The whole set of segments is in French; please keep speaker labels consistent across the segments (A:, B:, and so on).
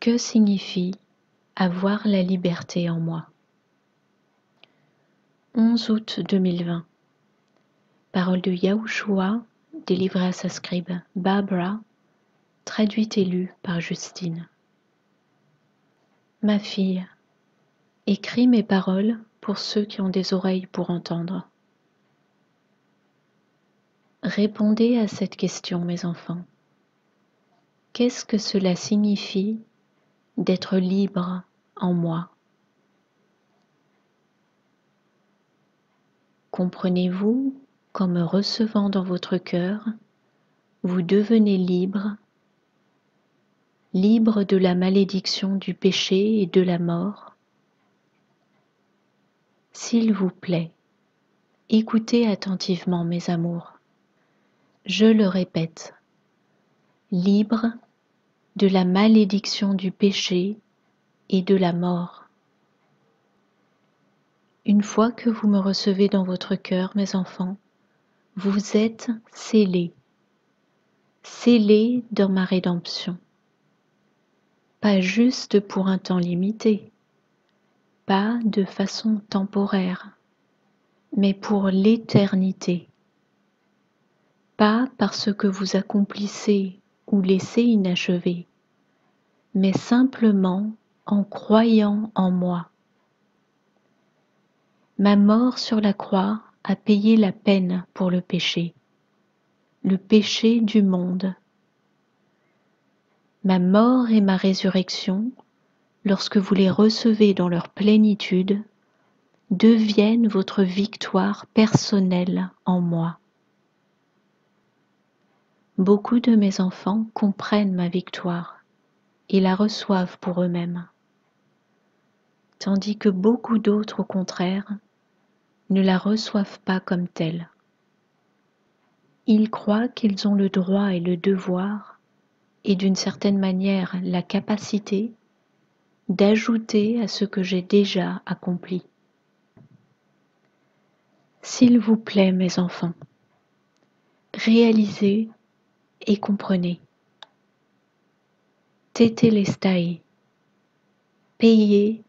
A: Que signifie avoir la liberté en moi? 11 août 2020. Parole de Yahushua, délivrée à sa scribe Barbara, traduite et lue par Justine. Ma fille, écris mes paroles pour ceux qui ont des oreilles pour entendre. Répondez à cette question, mes enfants. Qu'est-ce que cela signifie d'être libre en moi? Comprenez-vous qu'en me recevant dans votre cœur, vous devenez libre, libre de la malédiction du péché et de la mort? S'il vous plaît, écoutez attentivement, mes amours. Je le répète, libre de la malédiction du péché et de la mort. Une fois que vous me recevez dans votre cœur, mes enfants, vous êtes scellés, scellés dans ma rédemption. Pas juste pour un temps limité, pas de façon temporaire, mais pour l'éternité. Pas parce que vous accomplissez ou laissez inachevé, mais simplement en croyant en moi. Ma mort sur la croix a payé la peine pour le péché du monde. Ma mort et ma résurrection, lorsque vous les recevez dans leur plénitude, deviennent votre victoire personnelle en moi. Beaucoup de mes enfants comprennent ma victoire et la reçoivent pour eux-mêmes, tandis que beaucoup d'autres, au contraire, ne la reçoivent pas comme telle. Ils croient qu'ils ont le droit et le devoir, et d'une certaine manière la capacité, d'ajouter à ce que j'ai déjà accompli. S'il vous plaît, mes enfants, réalisez et comprenez. Tétélestai, payez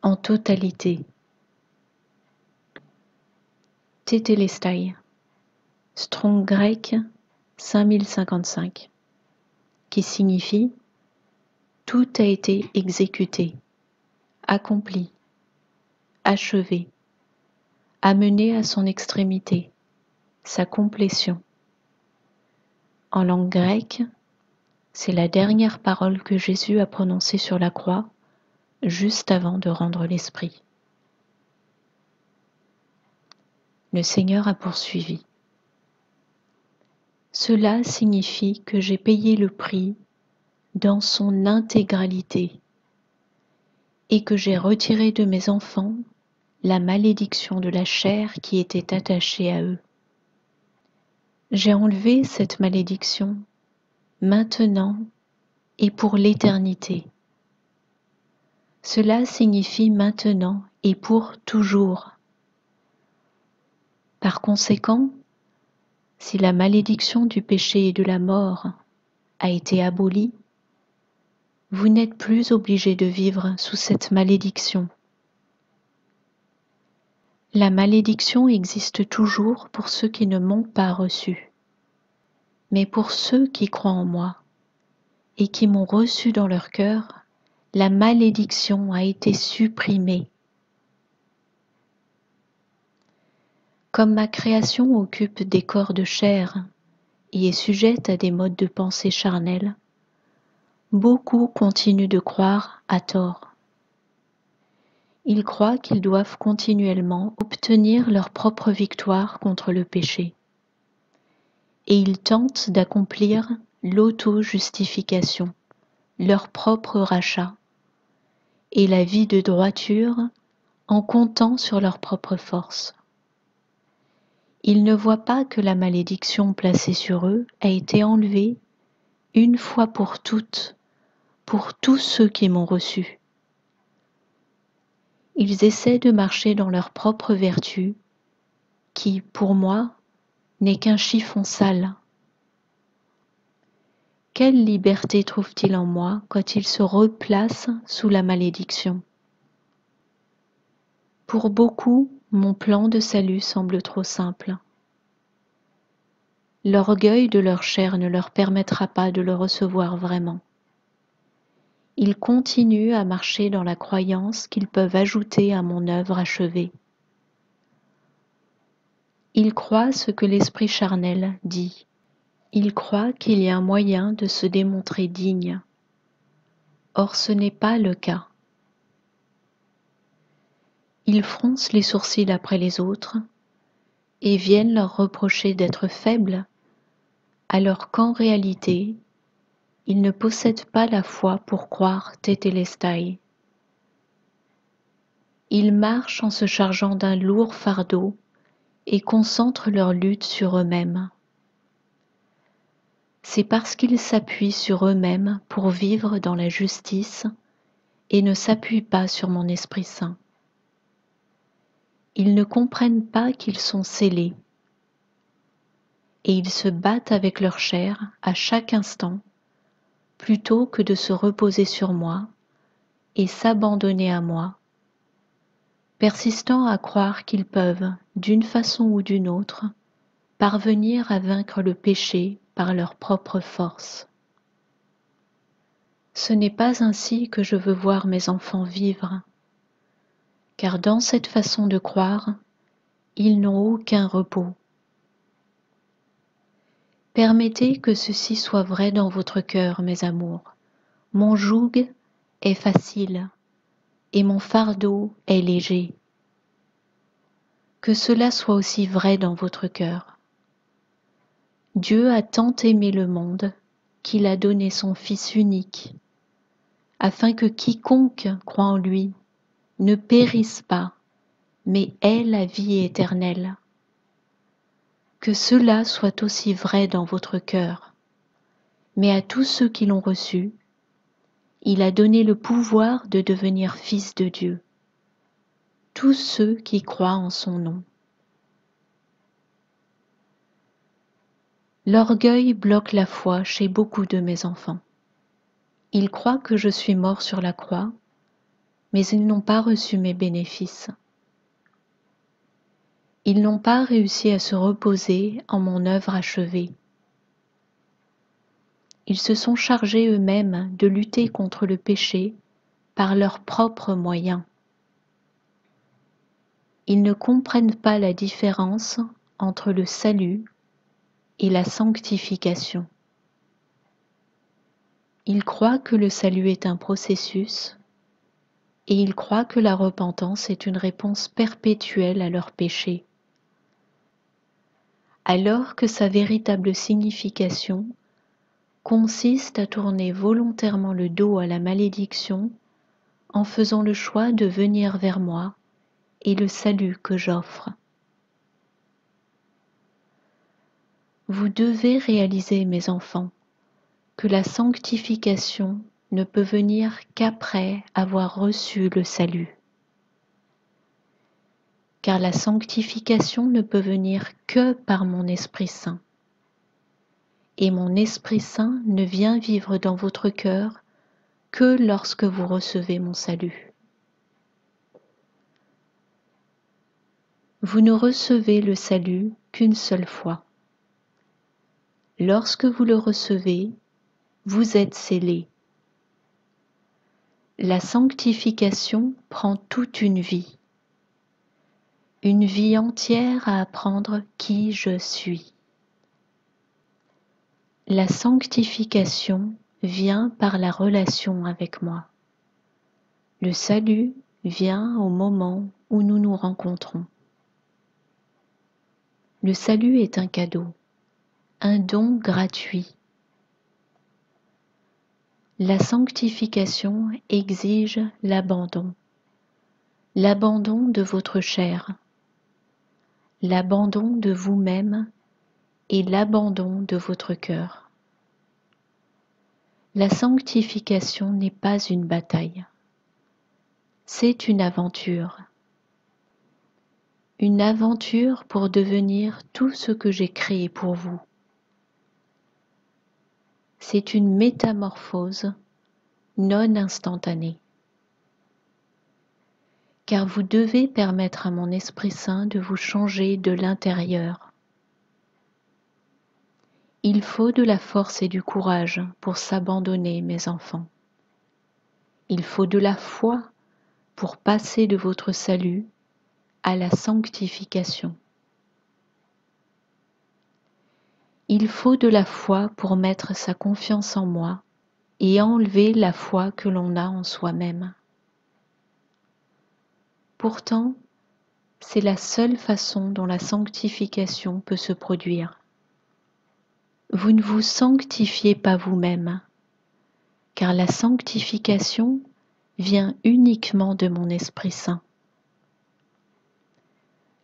A: en totalité. Tétélestai, Strong grec 5055, qui signifie tout a été exécuté, accompli, achevé, amené à son extrémité, sa complétion. En langue grecque, c'est la dernière parole que Jésus a prononcée sur la croix, juste avant de rendre l'esprit. Le Seigneur a poursuivi. Cela signifie que j'ai payé le prix dans son intégralité et que j'ai retiré de mes enfants la malédiction de la chair qui était attachée à eux. J'ai enlevé cette malédiction maintenant et pour l'éternité. Cela signifie maintenant et pour toujours. Par conséquent, si la malédiction du péché et de la mort a été abolie, vous n'êtes plus obligé de vivre sous cette malédiction. La malédiction existe toujours pour ceux qui ne m'ont pas reçu, mais pour ceux qui croient en moi et qui m'ont reçu dans leur cœur, la malédiction a été supprimée. Comme ma création occupe des corps de chair et est sujette à des modes de pensée charnels, beaucoup continuent de croire à tort. Ils croient qu'ils doivent continuellement obtenir leur propre victoire contre le péché. Et ils tentent d'accomplir l'auto-justification, leur propre rachat, et la vie de droiture en comptant sur leur propre force. Ils ne voient pas que la malédiction placée sur eux a été enlevée une fois pour toutes, pour tous ceux qui m'ont reçu. Ils essaient de marcher dans leur propre vertu, qui, pour moi, n'est qu'un chiffon sale. Quelle liberté trouve-t-il en moi quand il se replace sous la malédiction? Pour beaucoup, mon plan de salut semble trop simple. L'orgueil de leur chair ne leur permettra pas de le recevoir vraiment. Ils continuent à marcher dans la croyance qu'ils peuvent ajouter à mon œuvre achevée. Ils croient ce que l'esprit charnel dit. Ils croient qu'il y a un moyen de se démontrer digne. Or ce n'est pas le cas. Ils froncent les sourcils après les autres et viennent leur reprocher d'être faibles, alors qu'en réalité, ils ne possèdent pas la foi pour croire tétélestai. Ils marchent en se chargeant d'un lourd fardeau et concentrent leur lutte sur eux-mêmes. C'est parce qu'ils s'appuient sur eux-mêmes pour vivre dans la justice et ne s'appuient pas sur mon Esprit Saint. Ils ne comprennent pas qu'ils sont scellés et ils se battent avec leur chair à chaque instant plutôt que de se reposer sur moi et s'abandonner à moi, persistant à croire qu'ils peuvent, d'une façon ou d'une autre, parvenir à vaincre le péché par leur propre force. Ce n'est pas ainsi que je veux voir mes enfants vivre, car dans cette façon de croire, ils n'ont aucun repos. Permettez que ceci soit vrai dans votre cœur, mes amours. Mon joug est facile et mon fardeau est léger. Que cela soit aussi vrai dans votre cœur. Dieu a tant aimé le monde qu'il a donné son Fils unique, afin que quiconque croit en lui ne périsse pas, mais ait la vie éternelle. Que cela soit aussi vrai dans votre cœur. Mais à tous ceux qui l'ont reçu, il a donné le pouvoir de devenir fils de Dieu, tous ceux qui croient en son nom. L'orgueil bloque la foi chez beaucoup de mes enfants. Ils croient que je suis mort sur la croix, mais ils n'ont pas reçu mes bénéfices. Ils n'ont pas réussi à se reposer en mon œuvre achevée. Ils se sont chargés eux-mêmes de lutter contre le péché par leurs propres moyens. Ils ne comprennent pas la différence entre le salut et la sanctification. Ils croient que le salut est un processus et ils croient que la repentance est une réponse perpétuelle à leurs péchés, alors que sa véritable signification consiste à tourner volontairement le dos à la malédiction en faisant le choix de venir vers moi et le salut que j'offre. Vous devez réaliser, mes enfants, que la sanctification ne peut venir qu'après avoir reçu le salut. Car la sanctification ne peut venir que par mon Esprit Saint. Et mon Esprit Saint ne vient vivre dans votre cœur que lorsque vous recevez mon salut. Vous ne recevez le salut qu'une seule fois. Lorsque vous le recevez, vous êtes scellés. La sanctification prend toute une vie entière à apprendre qui je suis. La sanctification vient par la relation avec moi. Le salut vient au moment où nous nous rencontrons. Le salut est un cadeau, un don gratuit. La sanctification exige l'abandon de votre chair, l'abandon de vous-même et l'abandon de votre cœur. La sanctification n'est pas une bataille, c'est une aventure pour devenir tout ce que j'ai créé pour vous. c'est une métamorphose non instantanée. Car vous devez permettre à mon Esprit Saint de vous changer de l'intérieur. Il faut de la force et du courage pour s'abandonner, mes enfants. Il faut de la foi pour passer de votre salut à la sanctification. Il faut de la foi pour mettre sa confiance en moi et enlever la foi que l'on a en soi-même. Pourtant, c'est la seule façon dont la sanctification peut se produire. Vous ne vous sanctifiez pas vous-même, car la sanctification vient uniquement de mon Esprit Saint.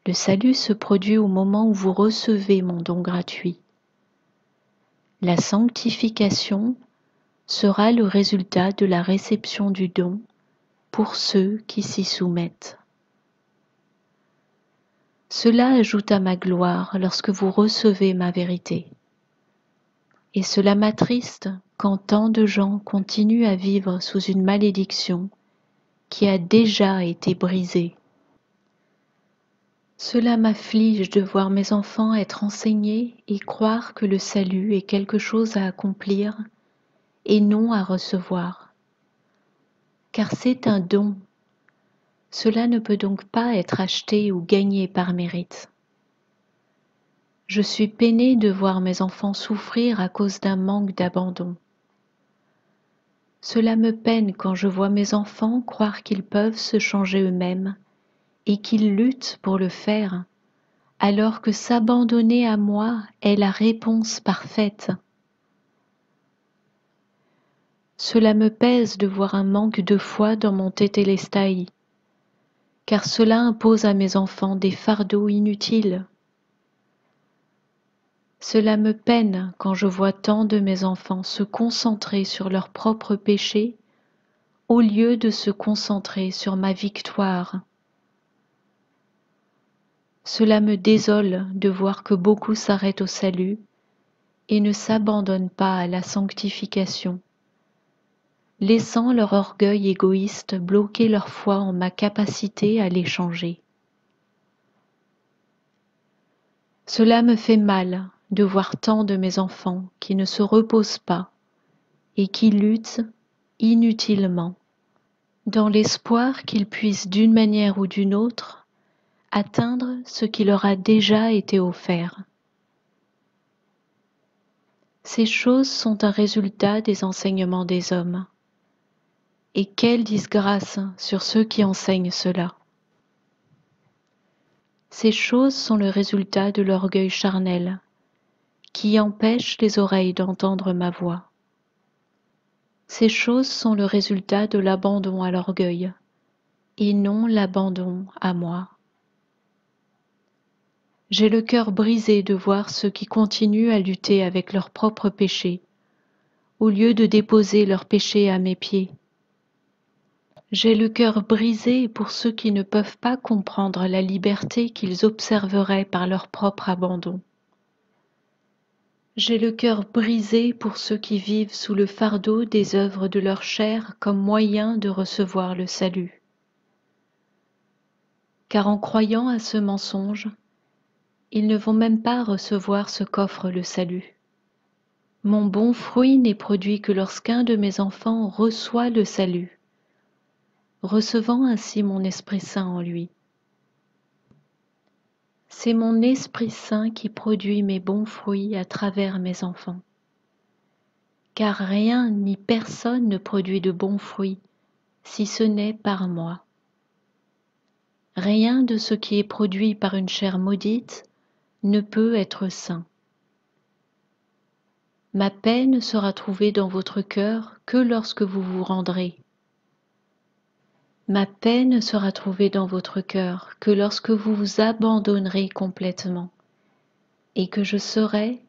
A: Le salut se produit au moment où vous recevez mon don gratuit. La sanctification sera le résultat de la réception du don pour ceux qui s'y soumettent. Cela ajoute à ma gloire lorsque vous recevez ma vérité. Et cela m'attriste quand tant de gens continuent à vivre sous une malédiction qui a déjà été brisée. Cela m'afflige de voir mes enfants être enseignés et croire que le salut est quelque chose à accomplir et non à recevoir. Car c'est un don. Cela ne peut donc pas être acheté ou gagné par mérite. Je suis peinée de voir mes enfants souffrir à cause d'un manque d'abandon. Cela me peine quand je vois mes enfants croire qu'ils peuvent se changer eux-mêmes et qu'ils luttent pour le faire, alors que s'abandonner à moi est la réponse parfaite. Cela me pèse de voir un manque de foi dans mon tétélestai, car cela impose à mes enfants des fardeaux inutiles. Cela me peine quand je vois tant de mes enfants se concentrer sur leurs propres péchés au lieu de se concentrer sur ma victoire. Cela me désole de voir que beaucoup s'arrêtent au salut et ne s'abandonnent pas à la sanctification, laissant leur orgueil égoïste bloquer leur foi en ma capacité à les changer. Cela me fait mal de voir tant de mes enfants qui ne se reposent pas et qui luttent inutilement, dans l'espoir qu'ils puissent d'une manière ou d'une autre atteindre ce qui leur a déjà été offert. Ces choses sont un résultat des enseignements des hommes. Et quelle disgrâce sur ceux qui enseignent cela. Ces choses sont le résultat de l'orgueil charnel, qui empêche les oreilles d'entendre ma voix. Ces choses sont le résultat de l'abandon à l'orgueil, et non l'abandon à moi. J'ai le cœur brisé de voir ceux qui continuent à lutter avec leurs propres péchés, au lieu de déposer leurs péchés à mes pieds. J'ai le cœur brisé pour ceux qui ne peuvent pas comprendre la liberté qu'ils observeraient par leur propre abandon. J'ai le cœur brisé pour ceux qui vivent sous le fardeau des œuvres de leur chair comme moyen de recevoir le salut. Car en croyant à ce mensonge, ils ne vont même pas recevoir ce qu'offre le salut. Mon bon fruit n'est produit que lorsqu'un de mes enfants reçoit le salut, recevant ainsi mon Esprit Saint en lui. C'est mon Esprit Saint qui produit mes bons fruits à travers mes enfants. Car rien ni personne ne produit de bons fruits, si ce n'est par moi. Rien de ce qui est produit par une chair maudite ne peut être saint. Ma paix ne sera trouvée dans votre cœur que lorsque vous vous rendrez. Ma paix ne sera trouvée dans votre cœur que lorsque vous vous abandonnerez complètement et que je serai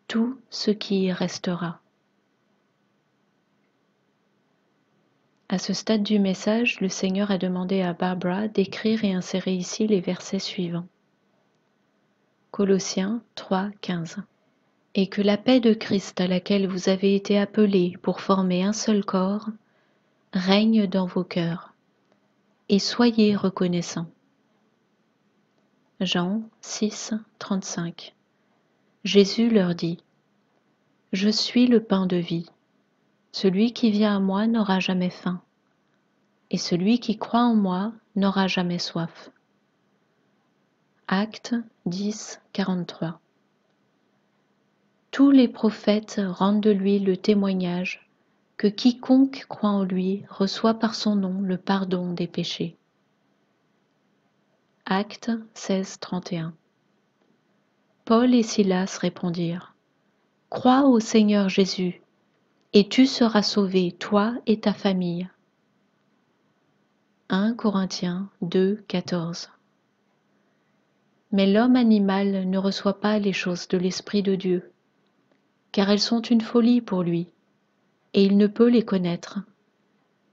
A: tout ce qui y restera. À ce stade du message, le Seigneur a demandé à Barbara d'écrire et insérer ici les versets suivants. Colossiens 3, 15. et que la paix de Christ à laquelle vous avez été appelés pour former un seul corps règne dans vos cœurs, et soyez reconnaissants. Jean 6, 35. Jésus leur dit: Je suis le pain de vie. Celui qui vient à moi n'aura jamais faim, et celui qui croit en moi n'aura jamais soif. Actes 10, 43. Tous les prophètes rendent de lui le témoignage que quiconque croit en lui reçoit par son nom le pardon des péchés. Actes 16, 31. Paul et Silas répondirent: Crois au Seigneur Jésus, et tu seras sauvé, toi et ta famille. 1 Corinthiens 2, 14. Mais l'homme animal ne reçoit pas les choses de l'Esprit de Dieu, car elles sont une folie pour lui, et il ne peut les connaître,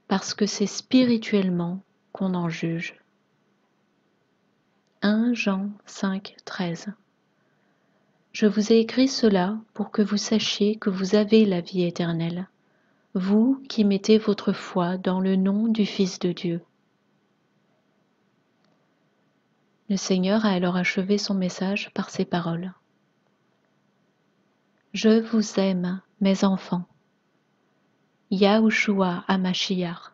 A: parce que c'est spirituellement qu'on en juge. 1 Jean 5, 13. Je vous ai écrit cela pour que vous sachiez que vous avez la vie éternelle, vous qui mettez votre foi dans le nom du Fils de Dieu. Le Seigneur a alors achevé son message par ces paroles. Je vous aime, mes enfants. Yahushua HaMashiach.